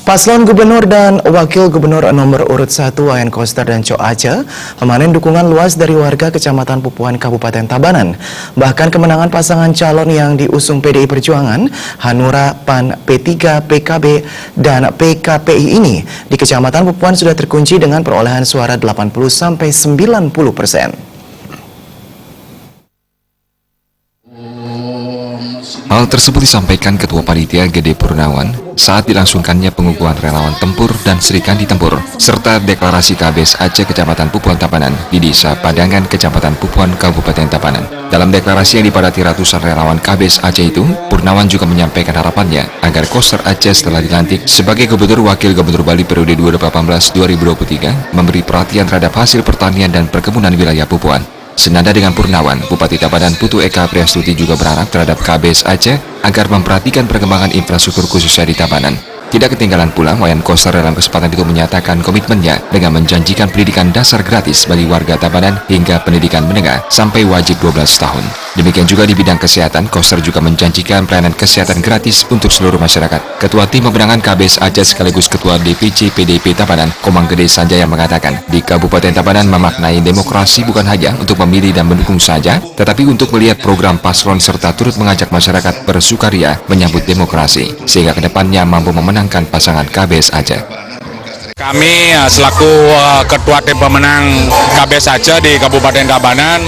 Paslon Gubernur dan Wakil Gubernur nomor urut 1 Wayan Koster dan Cok Aceh memanen dukungan luas dari warga Kecamatan Pupuan Kabupaten Tabanan. Bahkan kemenangan pasangan calon yang diusung PDI Perjuangan, Hanura, PAN, P3, PKB, dan PKPI ini di Kecamatan Pupuan sudah terkunci dengan perolehan suara 80-90%. Hal tersebut disampaikan Ketua Panitia Gede Purnawan saat dilangsungkannya pengukuhan relawan tempur dan Serikandi Tempur, serta deklarasi KBS Aceh Kecamatan Pupuan Tabanan di Desa Padangan, Kecamatan Pupuan, Kabupaten Tabanan. Dalam deklarasi yang dipadati ratusan relawan KBS Aceh itu, Purnawan juga menyampaikan harapannya agar Koster Aceh setelah dilantik sebagai Gubernur Wakil Gubernur Bali periode 2018-2023 memberi perhatian terhadap hasil pertanian dan perkebunan wilayah Pupuan. Senada dengan Purnawan, Bupati Tabanan Putu Eka Priastuti juga berharap terhadap KBS Aceh agar memperhatikan perkembangan infrastruktur khususnya di Tabanan. Tidak ketinggalan pula, Wayan Koster dalam kesempatan itu menyatakan komitmennya dengan menjanjikan pendidikan dasar gratis bagi warga Tabanan hingga pendidikan menengah sampai wajib 12 tahun. Demikian juga di bidang kesehatan, Koster juga menjanjikan pelayanan kesehatan gratis untuk seluruh masyarakat. Ketua Tim Pemenangan KBS Aceh sekaligus Ketua DPC PDIP Tabanan, Komang Gede Sanjaya mengatakan, di Kabupaten Tabanan memaknai demokrasi bukan hanya untuk memilih dan mendukung saja, tetapi untuk melihat program paslon serta turut mengajak masyarakat bersukaria menyambut demokrasi, sehingga kedepannya mampu memenangkan pasangan KBS Aceh. Kami selaku Ketua Tim Pemenang KBS Aceh di Kabupaten Tabanan,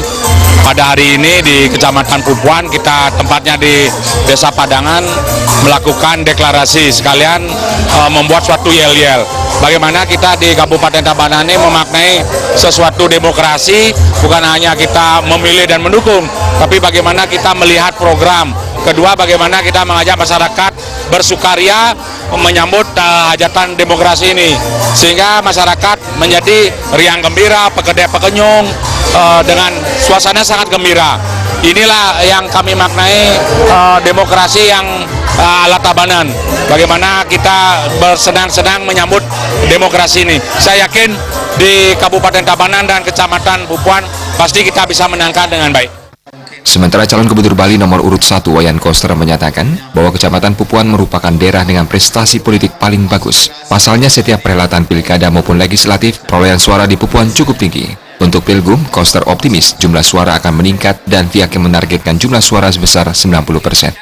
pada hari ini di Kecamatan Pupuan, kita tempatnya di Desa Padangan, melakukan deklarasi sekalian membuat suatu yel-yel. Bagaimana kita di Kabupaten Tabanan ini memaknai sesuatu demokrasi, bukan hanya kita memilih dan mendukung, tapi bagaimana kita melihat program. Kedua, bagaimana kita mengajak masyarakat bersukaria menyambut hajatan demokrasi ini, sehingga masyarakat menjadi riang gembira, pekedek-pekenyung, dengan suasana sangat gembira. Inilah yang kami maknai demokrasi yang ala Tabanan. Bagaimana kita bersenang-senang menyambut demokrasi ini. Saya yakin di Kabupaten Tabanan dan Kecamatan Pupuan pasti kita bisa menangkan dengan baik. Sementara calon Gubernur Bali nomor urut 1 Wayan Koster menyatakan bahwa Kecamatan Pupuan merupakan daerah dengan prestasi politik paling bagus. Pasalnya setiap perhelatan pilkada maupun legislatif, perolehan suara di Pupuan cukup tinggi. Untuk Pilgub, Koster optimis jumlah suara akan meningkat dan pihaknya menargetkan jumlah suara sebesar 90%.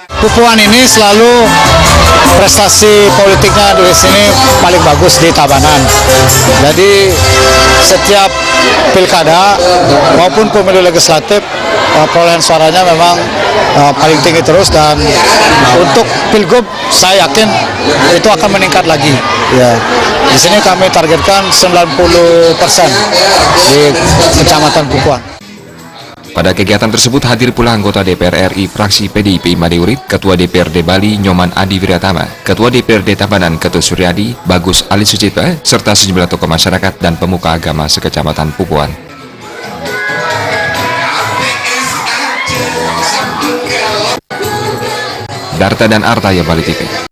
Pupuan ini selalu prestasi politiknya di sini paling bagus di Tabanan. Jadi setiap pilkada maupun pemilu legislatif perolehan suaranya memang paling tinggi terus, dan untuk Pilgub saya yakin itu akan meningkat lagi. Ya, di sini kami targetkan 90% di Kecamatan Pupuan. Pada kegiatan tersebut hadir pula anggota DPR RI fraksi PDIP Madeurit, Ketua DPRD Bali Nyoman Adi Wiratama, Ketua DPRD Tabanan Ketut Suryadi, Bagus Ali Sucipta, serta sejumlah tokoh masyarakat dan pemuka agama sekecamatan Pupuan. Darta dan Arta ya Bali TV.